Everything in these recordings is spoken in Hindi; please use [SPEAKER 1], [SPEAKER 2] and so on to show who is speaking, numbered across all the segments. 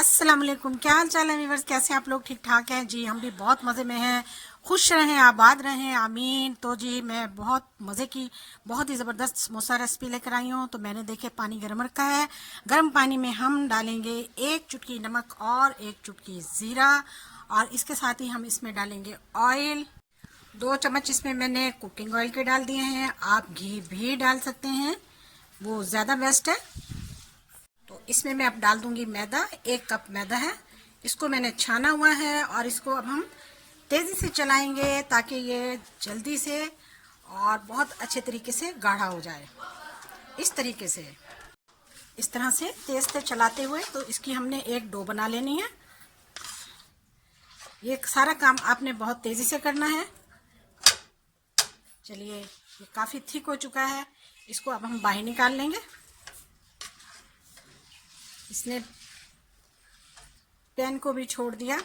[SPEAKER 1] अस्सलाम वालेकुम। क्या हाल चाल है व्यूअर्स, कैसे आप लोग? ठीक ठाक हैं जी। हम भी बहुत मज़े में हैं। खुश रहें, आबाद रहें, आमीन। तो जी मैं बहुत मज़े की बहुत ही ज़बरदस्त समोसा रेसिपी लेकर आई हूँ। तो मैंने देखे पानी गर्म रखा है। गर्म पानी में हम डालेंगे 1 चुटकी नमक और 1 चुटकी ज़ीरा, और इसके साथ ही हम इसमें डालेंगे ऑयल। 2 चम्मच इसमें मैंने कुकिंग ऑयल के डाल दिए हैं। आप घी भी डाल सकते हैं, वो ज़्यादा बेस्ट है। तो इसमें मैं अब डाल दूंगी मैदा। 1 कप मैदा है, इसको मैंने छाना हुआ है और इसको अब हम तेज़ी से चलाएंगे ताकि ये जल्दी से और बहुत अच्छे तरीके से गाढ़ा हो जाए। इस तरीके से, इस तरह से तेज से चलाते हुए तो इसकी हमने एक डो बना लेनी है। ये सारा काम आपने बहुत तेज़ी से करना है। चलिए, ये काफ़ी थिक हो चुका है, इसको अब हम बाहर निकाल लेंगे। इसने पैन को भी छोड़ दिया।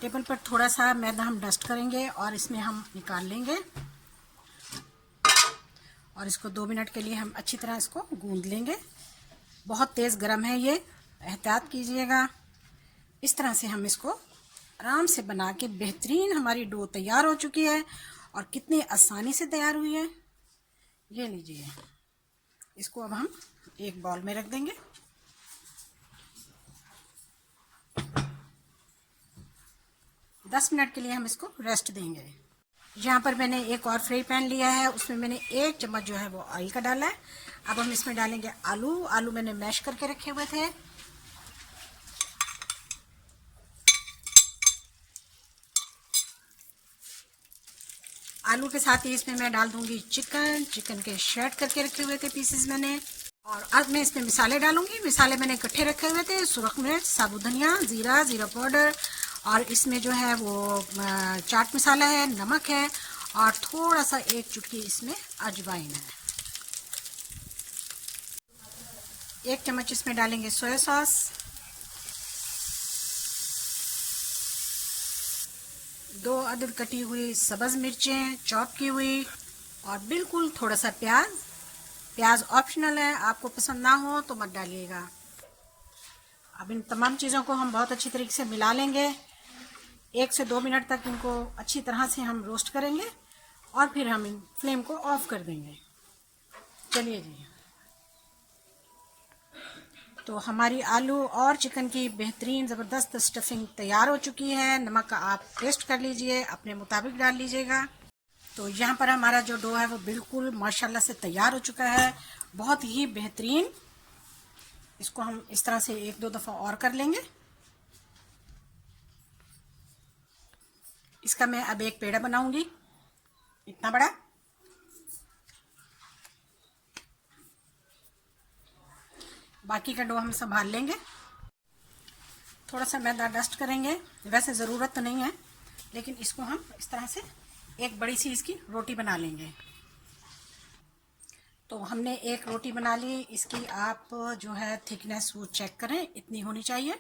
[SPEAKER 1] टेबल पर थोड़ा सा मैदा हम डस्ट करेंगे और इसमें हम निकाल लेंगे, और इसको 2 मिनट के लिए हम अच्छी तरह इसको गूंद लेंगे। बहुत तेज़ गर्म है ये, एहतियात कीजिएगा। इस तरह से हम इसको आराम से बना के, बेहतरीन हमारी डो तैयार हो चुकी है और कितनी आसानी से तैयार हुई है। ये लीजिए, इसको अब हम एक बाउल में रख देंगे। दस मिनट के लिए हम इसको रेस्ट देंगे। यहाँ पर मैंने एक और फ्राई पैन लिया है, उसमें मैंने 1 चम्मच जो है वो ऑयल का डाला है। अब हम इसमें डालेंगे आलू। आलू मैंने मैश करके रखे हुए थे। आलू के साथ ही इसमें मैं डाल दूंगी चिकन। चिकन के शैड करके रखे हुए थे पीसेस मैंने। और अब मैं इसमें मिसाले डालूंगी। मिसाले मैंने इकट्ठे रखे हुए थे। सुरख मिर्च, साबुत धनिया, जीरा, जीरा पाउडर, और इसमें जो है वो चाट मसाला है, नमक है, और थोड़ा सा 1 चुटकी इसमें अजवाइन है। 1 चम्मच इसमें डालेंगे सोया सॉस। 2 अदद कटी हुई सब्ज मिर्चें चॉप की हुई, और बिल्कुल थोड़ा सा प्याज। प्याज ऑप्शनल है, आपको पसंद ना हो तो मत डालिएगा। अब इन तमाम चीज़ों को हम बहुत अच्छी तरीके से मिला लेंगे। 1 से 2 मिनट तक इनको अच्छी तरह से हम रोस्ट करेंगे और फिर हम इन फ्लेम को ऑफ कर देंगे। चलिए जी, तो हमारी आलू और चिकन की बेहतरीन ज़बरदस्त स्टफिंग तैयार हो चुकी है। नमक का आप टेस्ट कर लीजिए, अपने मुताबिक डाल लीजिएगा। तो यहाँ पर हमारा जो डो है वो बिल्कुल माशाल्लाह से तैयार हो चुका है, बहुत ही बेहतरीन। इसको हम इस तरह से 1-2 दफ़ा और कर लेंगे। इसका मैं अब एक पेड़ा बनाऊंगी, इतना बड़ा। बाकी का डो हम संभाल लेंगे। थोड़ा सा मैदा डस्ट करेंगे, वैसे ज़रूरत तो नहीं है, लेकिन इसको हम इस तरह से एक बड़ी सी इसकी रोटी बना लेंगे। तो हमने एक रोटी बना ली। इसकी आप जो है थिकनेस वो चेक करें, इतनी होनी चाहिए।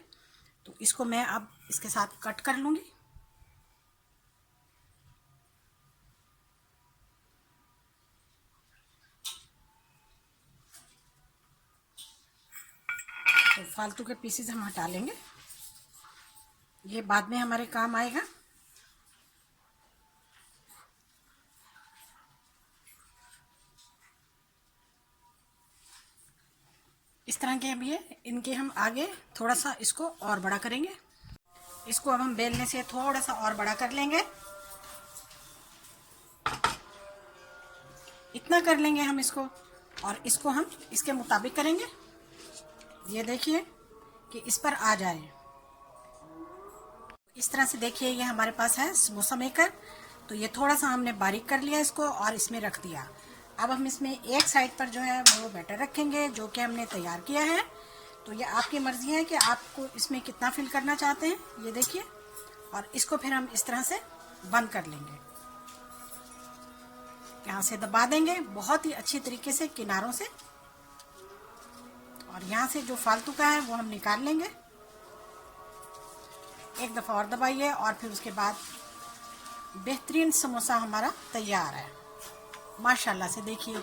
[SPEAKER 1] तो इसको मैं अब इसके साथ कट कर लूँगी। तो फालतू के पीसेस हम हटा लेंगे, ये बाद में हमारे काम आएगा। इस तरह के अब ये इनके हम आगे थोड़ा सा इसको और बड़ा करेंगे। इसको अब हम बेलने से थोड़ा सा और बड़ा कर लेंगे। इतना कर लेंगे हम इसको, और इसको हम इसके मुताबिक करेंगे। ये देखिए कि इस पर आ जाए। इस तरह से देखिए, ये हमारे पास है समोसा मेकर। तो ये थोड़ा सा हमने बारीक कर लिया इसको और इसमें रख दिया। अब हम इसमें एक साइड पर जो है वो बैटर रखेंगे जो कि हमने तैयार किया है। तो ये आपकी मर्जी है कि आपको इसमें कितना फिल करना चाहते हैं। ये देखिए, और इसको फिर हम इस तरह से बंद कर लेंगे। यहाँ से दबा देंगे बहुत ही अच्छी तरीके से किनारों से, और यहाँ से जो फालतू का है वो हम निकाल लेंगे। एक दफ़ा और दबाइए, और फिर उसके बाद बेहतरीन समोसा हमारा तैयार है माशाल्लाह से। देखिए,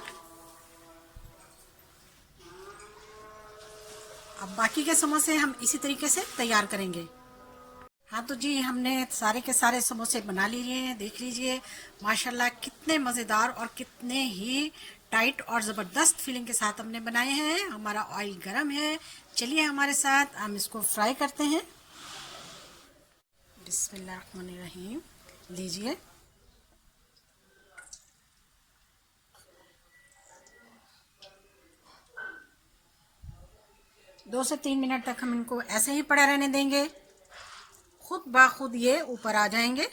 [SPEAKER 1] अब बाकी के समोसे हम इसी तरीके से तैयार करेंगे। हाँ तो जी, हमने सारे के सारे समोसे बना लिए हैं। देख लीजिए माशाल्लाह कितने मज़ेदार और कितने ही टाइट और ज़बरदस्त फीलिंग के साथ हमने बनाए हैं। हमारा ऑयल गरम है, चलिए हमारे साथ हम इसको फ्राई करते हैं। बिस्मिल्लाहिर्रहमानिर्रहीम। लीजिए, दो से 3 मिनट तक हम इनको ऐसे ही पड़ा रहने देंगे, खुद ब खुद ये ऊपर आ जाएंगे।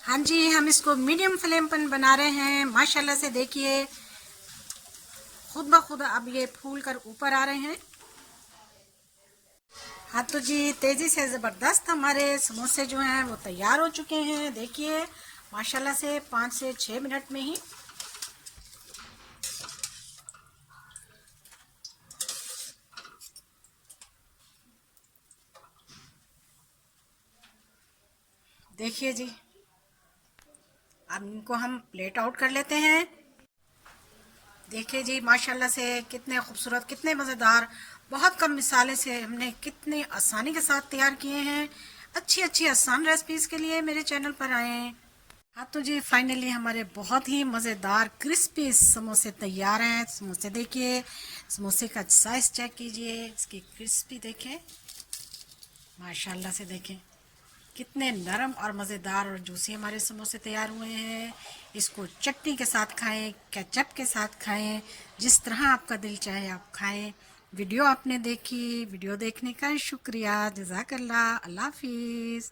[SPEAKER 1] हाँ जी, हम इसको मीडियम फ्लेम पर बना रहे हैं। माशाल्लाह से देखिए खुद ब खुद अब ये फूल कर ऊपर आ रहे हैं। हाँ तो जी, तेज़ी से ज़बरदस्त हमारे समोसे जो हैं वो तैयार हो चुके हैं। देखिए माशाल्लाह से 5 से 6 मिनट में ही। देखिए जी, अब इनको हम प्लेट आउट कर लेते हैं। देखिए जी माशाल्लाह से कितने खूबसूरत, कितने मज़ेदार, बहुत कम मिसाले से हमने कितनी आसानी के साथ तैयार किए हैं। अच्छी अच्छी आसान रेसिपीज़ के लिए मेरे चैनल पर आएँ। हाँ तो जी, फाइनली हमारे बहुत ही मज़ेदार क्रिस्पी समोसे तैयार हैं। समोसे देखिए, समोसे का साइज़ चेक कीजिए, इसकी क्रिस्पी देखें, माशाल्लाह से देखें कितने नरम और मज़ेदार और जूसी हमारे समोसे तैयार हुए हैं। इसको चटनी के साथ खाएं, केचप के साथ खाएं, जिस तरह आपका दिल चाहे आप खाएं। वीडियो आपने देखी, वीडियो देखने का शुक्रिया, जज़ाकल्लाह, अल्लाह हाफिज़।